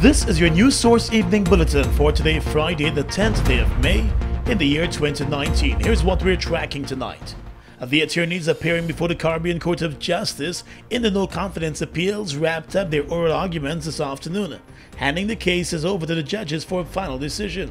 This is your News Source Evening Bulletin for today, Friday, the 10th day of May in the year 2019. Here's what we're tracking tonight. The attorneys appearing before the Caribbean Court of Justice in the no-confidence appeals wrapped up their oral arguments this afternoon, handing the cases over to the judges for a final decision.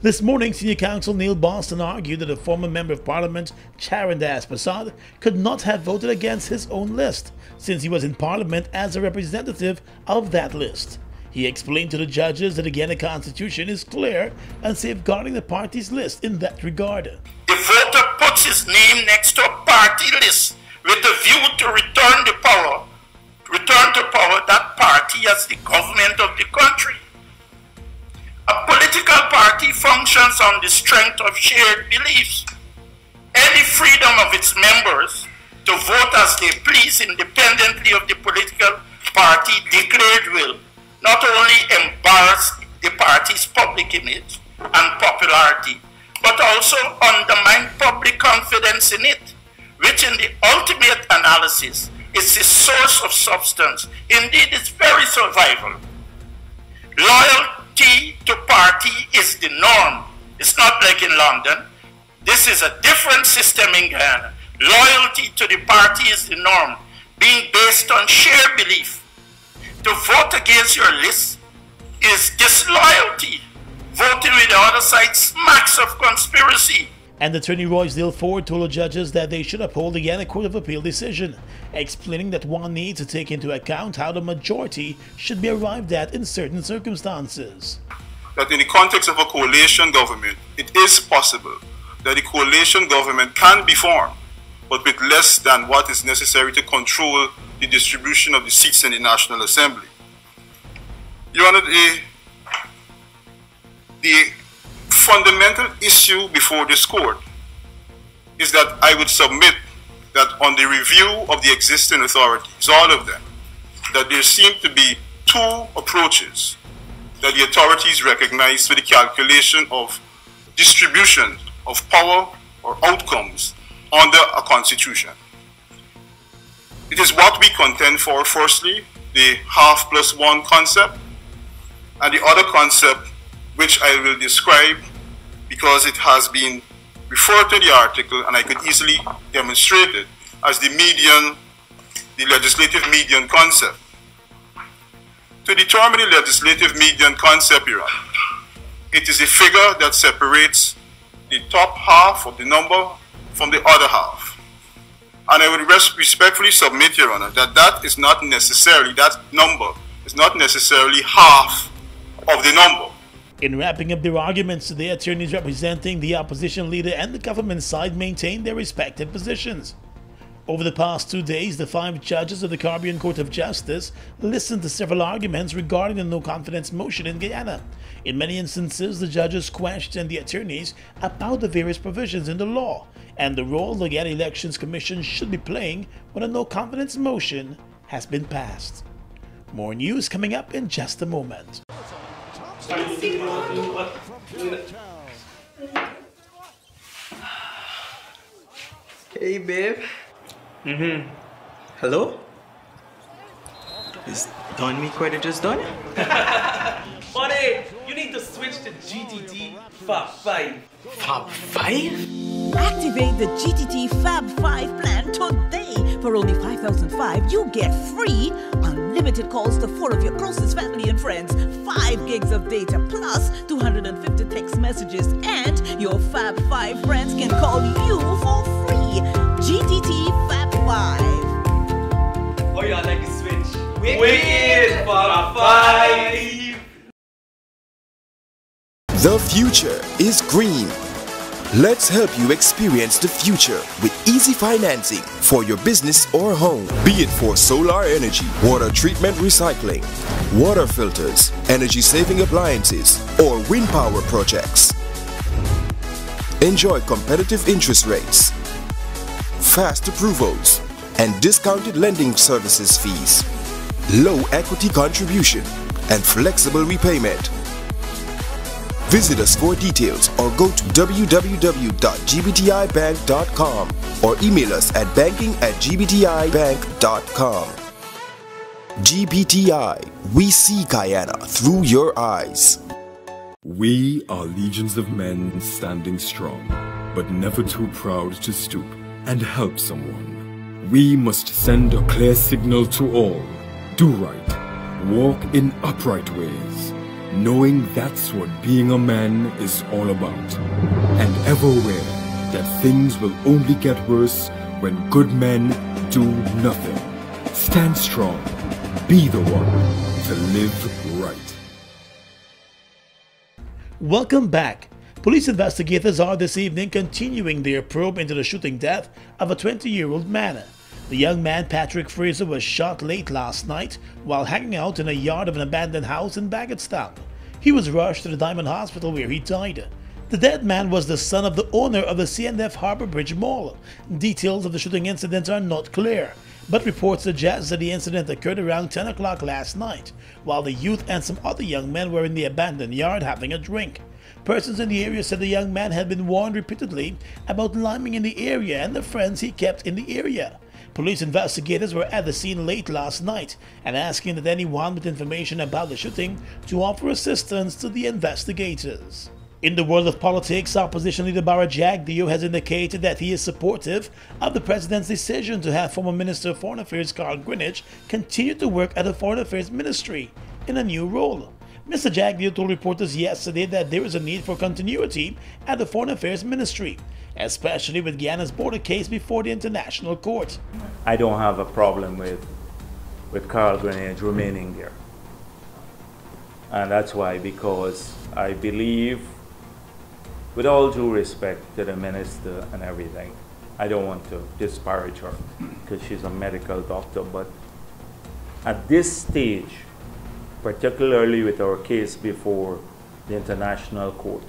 This morning, Senior Counsel Neil Boston argued that a former Member of Parliament, Charandas Prasad, could not have voted against his own list, since he was in Parliament as a representative of that list. He explained to the judges that the Guyana Constitution is clear and safeguarding the party's list in that regard. The voter puts his name next to a party list with a view to return to power that party as the government of the country. A political party functions on the strength of shared beliefs. Any freedom of its members to vote as they please independently of the political party declared will not only embarrass the party's public image and popularity, but also undermine public confidence in it, which in the ultimate analysis is the source of substance, indeed its very survival. Loyalty to party is the norm. It's not like in London. This is a different system in Guyana. Loyalty to the party is the norm, being based on shared belief. To vote against your list is disloyalty. Voting with the other side smacks of conspiracy. And Attorney Roysdale Ford told the judges that they should uphold the Guyana Court of Appeal decision, explaining that one needs to take into account how the majority should be arrived at in certain circumstances. That in the context of a coalition government, it is possible that the coalition government can be formed, but with less than what is necessary to control the distribution of the seats in the National Assembly. Your Honor, the fundamental issue before this court is that I would submit that on the review of the existing authorities, all of them, that there seem to be two approaches that the authorities recognize for the calculation of distribution of power or outcomes under a constitution. It is what we contend for, firstly, the half plus one concept, and the other concept, which I will describe because it has been referred to in the article and I could easily demonstrate it as the legislative median concept. To determine the legislative median concept, Your Honor, it is a figure that separates the top half of the number from the other half. And I would respectfully submit, Your Honor, that that number is not necessarily half of the number. In wrapping up their arguments today, attorneys representing the opposition leader and the government side maintained their respective positions. Over the past 2 days, the 5 judges of the Caribbean Court of Justice listened to several arguments regarding the no-confidence motion in Guyana. In many instances, the judges questioned the attorneys about the various provisions in the law and the role the Guyana Elections Commission should be playing when a no-confidence motion has been passed. More news coming up in just a moment. Hey, babe. Hello? Is Don Me Quite just done? Buddy, you need to switch to GTT Fab 5. Fab 5? Activate the GTT Fab 5 plan today. For only $5,005, you get free unlimited calls to 4 of your closest family and friends, 5 gigs of data plus 250 text messages, and your Fab 5 friends can call you for free. GTT Fab 5. Oh, yeah, I like the switch. Wicked Fab 5. The future is green. Let's help you experience the future with easy financing for your business or home. Be it for solar energy, water treatment recycling, water filters, energy saving appliances, or wind power projects. Enjoy competitive interest rates, fast approvals, and discounted lending services fees, low equity contribution, and flexible repayment. Visit us for details or go to www.gbtibank.com or email us at banking@gbtibank.com. GPTI, we see Guyana through your eyes. We are legions of men standing strong, but never too proud to stoop and help someone. We must send a clear signal to all. Do right, walk in upright ways, knowing that's what being a man is all about. And ever aware that things will only get worse when good men do nothing. Stand strong. Be the one to live right. Welcome back. Police investigators are this evening continuing their probe into the shooting death of a 20-year-old man. The young man, Patrick Fraser, was shot late last night while hanging out in a yard of an abandoned house in Bagotstown. He was rushed to the Diamond Hospital where he died. The dead man was the son of the owner of the CNF Harbour Bridge Mall. Details of the shooting incident are not clear, but reports suggest that the incident occurred around 10 o'clock last night, while the youth and some other young men were in the abandoned yard having a drink. Persons in the area said the young man had been warned repeatedly about liming in the area and the friends he kept in the area. Police investigators were at the scene late last night and asking that anyone with information about the shooting to offer assistance to the investigators. In the world of politics, opposition leader Barra Jagdeo has indicated that he is supportive of the president's decision to have former Minister of Foreign Affairs Carl Greenidge continue to work at the Foreign Affairs Ministry in a new role. Mr. Jagdeo told reporters yesterday that there is a need for continuity at the Foreign Affairs Ministry, especially with Guyana's border case before the International Court. I don't have a problem with Carl Greenidge remaining there. And that's why, because I believe, with all due respect to the minister and everything, I don't want to disparage her because she's a medical doctor, but at this stage, particularly with our case before the International Court,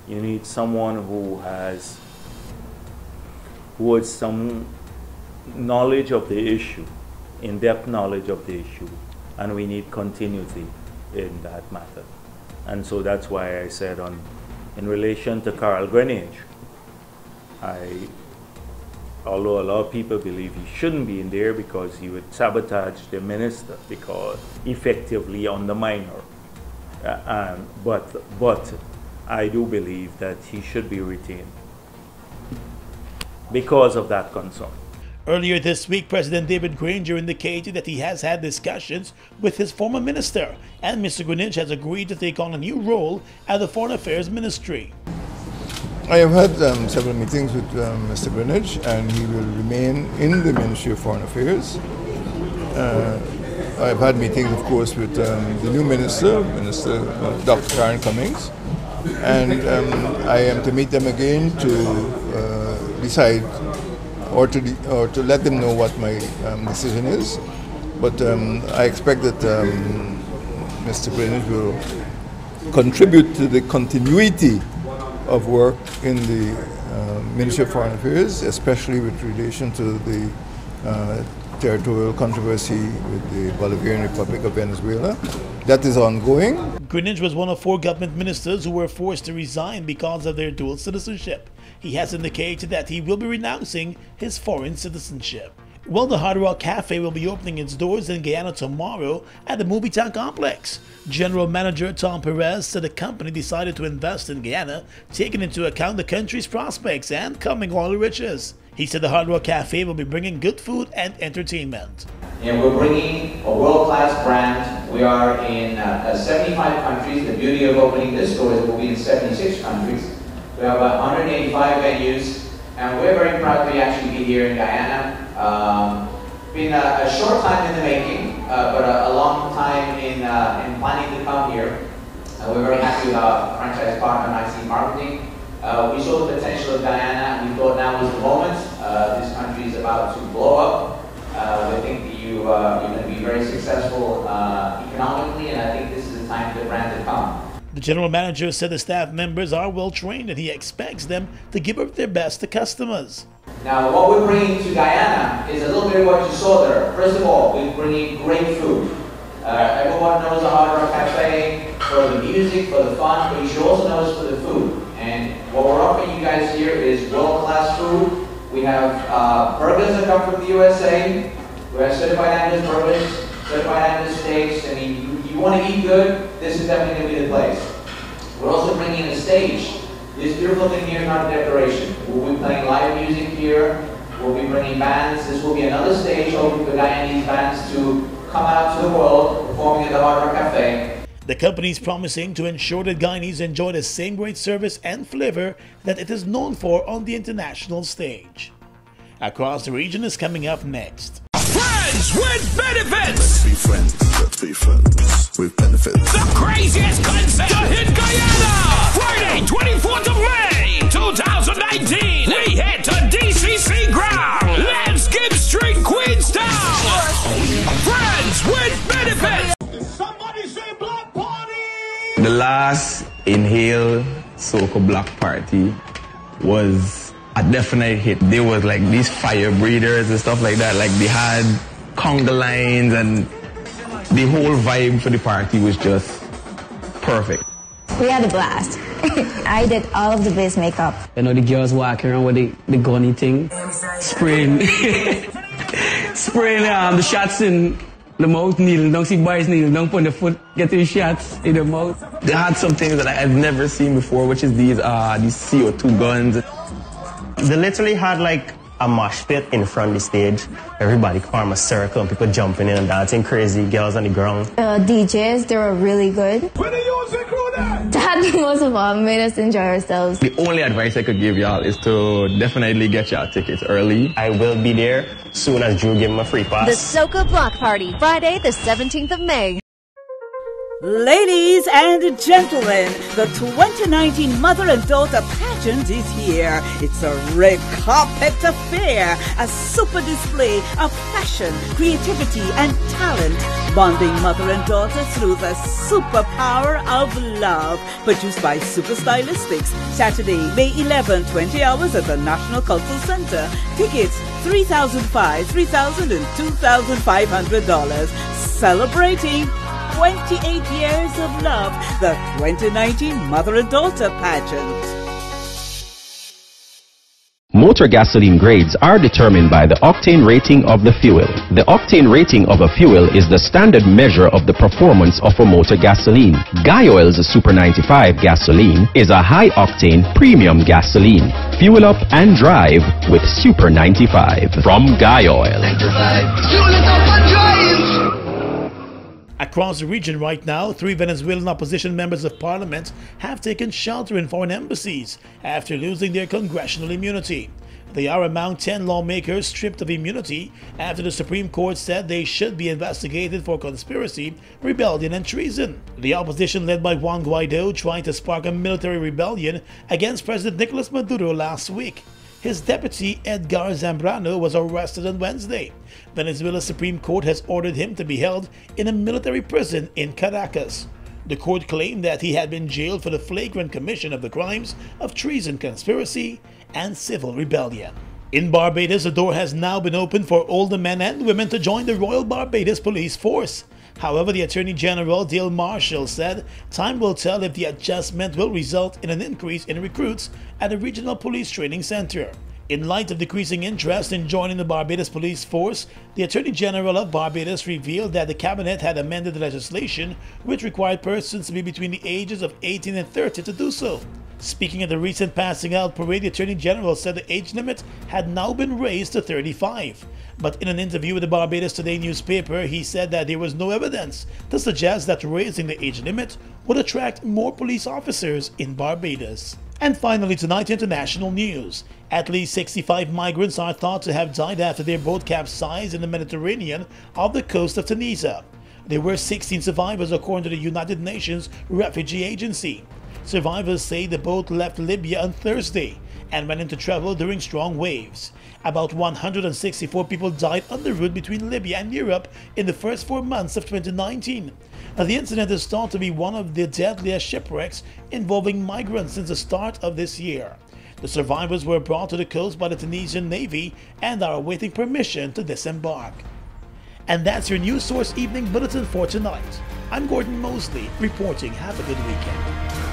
you need someone who has some knowledge of the issue, in-depth knowledge of the issue, and we need continuity in that matter. And so that's why I said in relation to Carl Greenidge, although a lot of people believe he shouldn't be in there because he would sabotage the minister, because effectively undermine her. But I do believe that he should be retained because of that concern. Earlier this week, President David Granger indicated that he has had discussions with his former minister, and Mr. Greenidge has agreed to take on a new role at the Foreign Affairs Ministry. I have had several meetings with Mr. Greenidge, and he will remain in the Ministry of Foreign Affairs. I've had meetings, of course, with the new Minister Dr. Karen Cummings, and I am to meet them again to decide or to let them know what my decision is. But I expect that Mr. Greenidge will contribute to the continuity of work in the Ministry of Foreign Affairs, especially with relation to the territorial controversy with the Bolivarian Republic of Venezuela. That is ongoing. Greenidge was one of 4 government ministers who were forced to resign because of their dual citizenship. He has indicated that he will be renouncing his foreign citizenship. Well, the Hard Rock Cafe will be opening its doors in Guyana tomorrow at the Movie Town Complex. General Manager Tom Perez said the company decided to invest in Guyana, taking into account the country's prospects and coming oil riches. He said the Hard Rock Cafe will be bringing good food and entertainment. And we're bringing a world-class brand. We are in 75 countries. The beauty of opening this store is we'll be in 76 countries. We have 185 venues, and we're very proud to actually be here in Guyana. Been a short time in the making, but a long time in planning to come here. We're very happy with our franchise partner, IC Marketing. We saw the potential of Guyana, and we thought now was the moment. This country is about to blow up. We think that you're going to be very successful economically, and I think this is the time for the brand to come. The general manager said the staff members are well trained and he expects them to give up their best to customers. Now, what we're bringing to Guyana is a little bit of what you saw there. First of all, we're bringing great food. Everyone knows the Hard Rock Cafe for the music, for the fun, but you should also know us for the food. And what we're offering you guys here is world-class food. We have burgers that come from the USA. We have certified Angus burgers, certified analyst steaks. I mean, you want to eat good, this is definitely going to be the place. We're also bringing in a stage. This beautiful thing here is not a decoration. We'll be playing live music here. We'll be bringing bands. This will be another stage open for Guyanese bands to come out to the world, performing at the Hard Rock Cafe. The company is promising to ensure that Guyanese enjoy the same great service and flavor that it is known for on the international stage. Across the Region is coming up next. Friends with benefits! Let's be friends with benefits. The craziest concert to hit Guyana! Friday, 24th of May, 2019! We head to DCC ground! Let's Gibb Street, Queenstown! Friends with benefits! Somebody say Black Party! The last Inhale Soca Block Party was a definite hit. There was like these fire breathers and stuff like that. Like they had conga lines and the whole vibe for the party was just perfect. We had a blast. I did all of the base makeup. You know, the girls walking around with the gunny thing, spraying, spraying the shots in the mouth, kneeling down, see boys kneeling down, put the foot, getting shots in the mouth. They had some things that I've never seen before, which is these CO2 guns. They literally had like a mosh pit in front of the stage. Everybody form a circle and people jumping in and dancing crazy, girls on the ground. DJs, they were really good. That most of all made us enjoy ourselves. The only advice I could give y'all is to definitely get your tickets early. I will be there soon as Drew give him a free pass. The Soca Block Party, Friday the 17th of May. Ladies and gentlemen, the 2019 Mother and Daughter Pageant is here. It's a red carpet affair, a super display of fashion, creativity and talent, bonding mother and daughter through the superpower of love. Produced by Super Stylistics, Saturday, May 11, 20 hours at the National Cultural Center. Tickets $3,500, $3,000 and $2,500. Celebrating 28 years of love, the 2019 Mother and Daughter Pageant. Motor gasoline grades are determined by the octane rating of the fuel. The octane rating of a fuel is the standard measure of the performance of a motor gasoline. Guy Oil's Super 95 gasoline is a high-octane premium gasoline. Fuel up and drive with Super 95 from Guy Oil. Across the region right now, 3 Venezuelan opposition members of parliament have taken shelter in foreign embassies after losing their congressional immunity. They are among 10 lawmakers stripped of immunity after the Supreme Court said they should be investigated for conspiracy, rebellion and treason. The opposition led by Juan Guaido tried to spark a military rebellion against President Nicolas Maduro last week. His deputy, Edgar Zambrano, was arrested on Wednesday. Venezuela's Supreme Court has ordered him to be held in a military prison in Caracas. The court claimed that he had been jailed for the flagrant commission of the crimes of treason, conspiracy, and civil rebellion. In Barbados, the door has now been opened for older men and women to join the Royal Barbados Police Force. However, the Attorney General, Dale Marshall, said time will tell if the adjustment will result in an increase in recruits at the Regional Police Training Center. In light of decreasing interest in joining the Barbados Police Force, the Attorney General of Barbados revealed that the cabinet had amended the legislation which required persons to be between the ages of 18 and 30 to do so. Speaking at the recent passing out parade, the Attorney General said the age limit had now been raised to 35. But in an interview with the Barbados Today newspaper, he said that there was no evidence to suggest that raising the age limit would attract more police officers in Barbados. And finally tonight, international news. At least 65 migrants are thought to have died after their boat capsized in the Mediterranean off the coast of Tunisia. There were 16 survivors according to the United Nations Refugee Agency. Survivors say the boat left Libya on Thursday and went into trouble during strong waves. About 164 people died on the route between Libya and Europe in the first 4 months of 2019. Now, the incident is thought to be one of the deadliest shipwrecks involving migrants since the start of this year. The survivors were brought to the coast by the Tunisian Navy and are awaiting permission to disembark. And that's your News Source Evening Bulletin for tonight. I'm Gordon Mosley reporting. Have a good weekend.